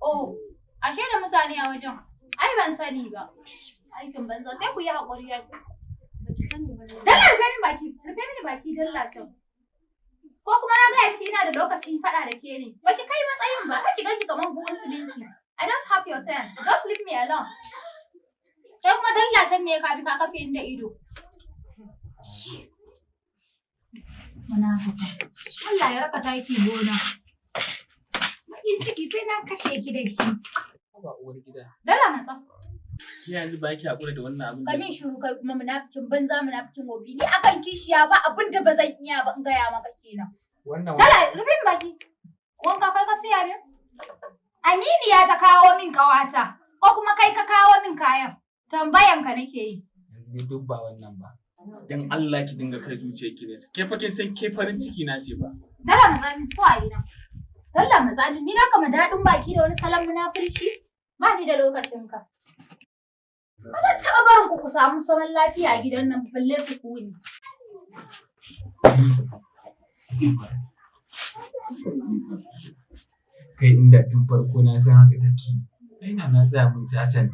Oh, ashe da mutane a wajen. Ai ban sani ba. Aikin banza sai ku yi haƙuri ya. Dalla rufe mini baki dalla can. Ko kuma na gaya miki ina da lokacin faɗa da ke ne. Baki kai matsayin ba, kar ki ganki kamar buhun siminti. I don't have your time. Just leave me alone. Sai kuma dalla can me ka bi ka kafe inda ido. Munafuka. Allah ya raka taki gona. Bakin ciki sai na kashe ki da shi. Ba uwar gida. Dalla matsa. Ki yanzu ba ki haƙura da wannan abin. Ka min shiru kai kuma munafikin banza munafikin gobe. Ni akan kishiya ba abin da ba zan iya ba in gaya maka kenan. Wannan Dalla rufin baki. Wanka kai ka siya ne? Aminiya ta kawo min ƙawata. Ko kuma kai ka kawo min kayan. Tambayan ka nake yi. yanzu dai duk ba wannan ba. Dan Allah ki dinga kai zuciyar ki ne. Ke fa kin san ke farin ciki na ce ba. Dalla matsamin so a gida. Dalla matsamin ni na kama daɗin baki da wani salon munafurci. Ba ni da lokacin ka. Ba zan taɓa barin ku samu zaman lafiya a gidan nan balle su kuni. Kai inda tun farko na san haka take. Ai na tsaya mun sasanta.